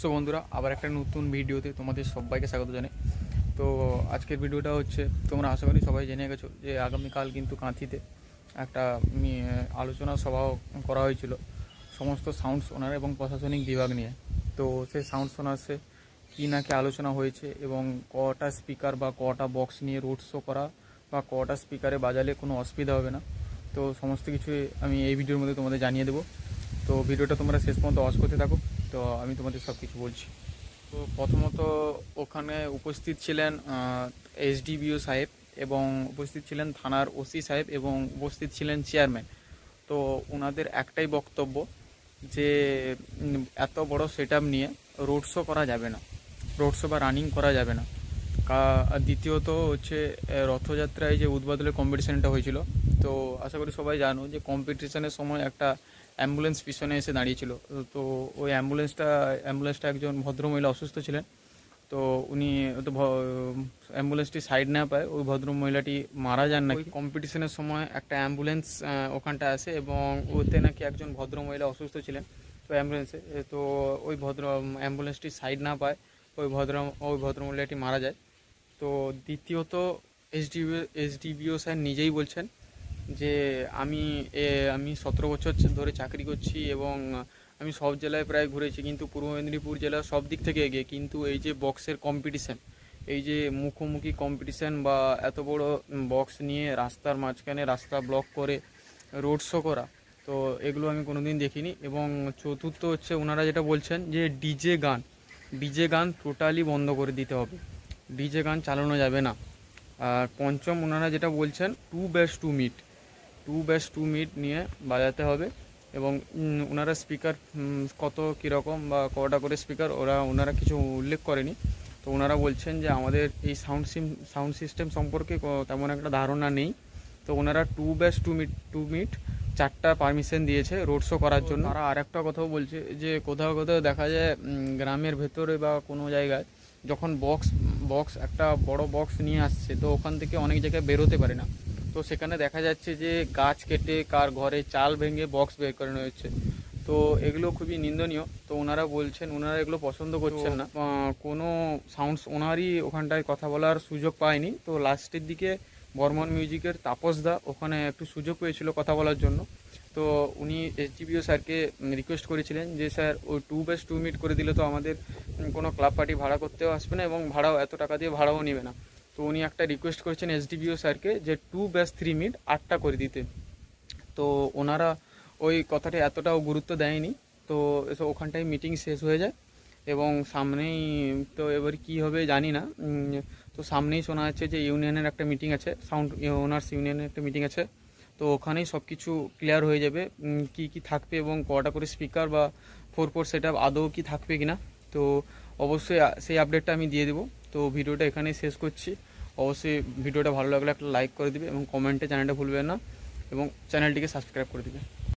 So বন্ধুরা, আবার একটা নতুন ভিডিওতে তোমাদের সবাইকে স্বাগত জানাই। তো আজকের ভিডিওটা হচ্ছে, তোমরা আশা করি সবাই জেনে গেছো যে আগামীকাল কিন্তু কাঁথিতে একটা আলোচনা সভা করা হয়েছিল সমস্ত সাউন্ডস ওনার এবং প্রশাসনিক বিভাগ নিয়ে। তো সেই সাউন্ডস ওনার্সে কী নাকি আলোচনা হয়েছে এবং কটা স্পিকার বা কটা বক্স নিয়ে রোড শো করা বা কটা স্পিকারে বাজালে কোনো অসুবিধা হবে না, তো সমস্ত কিছুই আমি এই ভিডিওর মধ্যে তোমাদের জানিয়ে দেবো। তো ভিডিওটা তোমরা শেষ পর্যন্ত ওয়াচ করতে থাকো, তো আমি তোমাদের সব কিছু বলছি। তো প্রথমত ওখানে উপস্থিত ছিলেন এসডিবিও সাহেব এবং উপস্থিত ছিলেন থানার ওসি সাহেব এবং উপস্থিত ছিলেন চেয়ারম্যান। তো ওনাদের একটাই বক্তব্য যে এত বড় সেটআপ নিয়ে রোড শো করা যাবে না, রোড শো বা রানিং করা যাবে না। দ্বিতীয়ত হচ্ছে রথযাত্রায় যে উদ্বোধনের কম্পিটিশানটা হয়েছিল, তো আশা করি সবাই জানো যে কম্পিটিশানের সময় একটা অ্যাম্বুলেন্স পিছনে এসে দাঁড়িয়েছিল। তো ওই অ্যাম্বুলেন্সটা একজন ভদ্রমহিলা অসুস্থ ছিলেন, তো উনি তো অ্যাম্বুলেন্সটি সাইড না পায়, ওই ভদ্রমহিলাটি মারা যান নাকি। কম্পিটিশনের সময় একটা অ্যাম্বুলেন্স ওখানটা আসে এবং ওতে নাকি একজন ভদ্রমহিলা অসুস্থ ছিলেন তো অ্যাম্বুলেন্সে, তো ওই অ্যাম্বুলেন্সটি সাইড না পায়, ওই ভদ্রমহিলাটি মারা যায়। তো দ্বিতীয়ত এসডিবিও স্যার নিজেই বলছেন যে আমি 17 বছর ধরে চাকরি করছি এবং আমি সব জেলায় প্রায় ঘুরেছি, কিন্তু পূর্ব মেদিনীপুর জেলা সব দিক থেকে এগিয়ে, কিন্তু এই যে বক্সের কম্পিটিশান, এই যে মুখোমুখি কম্পিটিশান বা এত বড় বক্স নিয়ে রাস্তার মাঝখানে রাস্তা ব্লক করে রোড শো করা, তো এগুলো আমি কোনোদিন দেখিনি। এবং চতুর্থ হচ্ছে ওনারা যেটা বলছেন যে ডিজে গান টোটালি বন্ধ করে দিতে হবে, ডিজে গান চালানো যাবে না। আর পঞ্চম ওনারা যেটা বলছেন 2/2 মিনিট নিয়ে বাজাতে হবে এবং ওনারা স্পিকার কত কীরকম বা কটা করে স্পিকার ওনারা কিছু উল্লেখ করেনি। তো ওনারা বলছেন যে আমাদের এই সাউন্ড সিস্টেম সম্পর্কে তেমন একটা ধারণা নেই। তো ওনারা 2/2 মিনিট 4টা পারমিশন দিয়েছে রোড শো করার জন্য। আর আরেকটা কথাও বলছে যে কোথাও কোথাও দেখা যায় গ্রামের ভেতরে বা কোনো জায়গায় যখন বক্স একটা বড় বক্স নিয়ে আসছে, তো ওখান থেকে অনেক জায়গায় বেরোতে পারে না, তো সেখানে দেখা যাচ্ছে যে গাছ কেটে কার ঘরে চাল ভেঙে বক্স বের করে নেওয়া হচ্ছে। তো এগুলো খুবই নিন্দনীয়। তো ওনারা বলছেন ওনারা এগুলো পছন্দ করছেন না, কোনো সাউন্ডস ওনারই ওখানটায় কথা বলার সুযোগ পায়নি। তো লাস্টের দিকে বর্মন মিউজিকের তাপসদা ওখানে একটু সুযোগ পেয়েছিল কথা বলার জন্য, তো উনি এসডিবিও স্যারকে রিকোয়েস্ট করেছিলেন যে স্যার ওই 2/2 মিনিট করে দিলে তো আমাদের কোনো ক্লাব পার্টি ভাড়া করতেও আসবে না এবং ভাড়াও এত টাকা দিয়ে ভাড়াও নেবে না। তো উনি একটা রিকোয়েস্ট করেছেন এসডিবিও স্যারকে যে 2/3 মিনিট 8টা করে দিতে। তো ওনারা ওই কথাটা এতটাও গুরুত্ব দেয়নি। তো ওখানটায় মিটিং শেষ হয়ে যায় এবং সামনেই তো এবার কি হবে জানি না। তো সামনেই শোনা যাচ্ছে যে ইউনিয়নের একটা মিটিং আছে, সাউন্ড ওনার্স ইউনিয়নের একটা মিটিং আছে, তো ওখানেই সব কিছু ক্লিয়ার হয়ে যাবে কি কি থাকবে এবং কটা করে স্পিকার বা 4/4 সেটআপ আদৌ কি থাকবে কিনা। তো অবশ্যই সেই আপডেটটা আমি দিয়ে দেবো। তো ভিডিওটা এখানেই শেষ করছি। অবশ্যই ভিডিওটা ভালো লাগলে একটা লাইক করে দিবে এবং কমেন্টে চ্যানেলটা ভুলবেন না এবং চ্যানেলটিকে সাবস্ক্রাইব করে দিবে।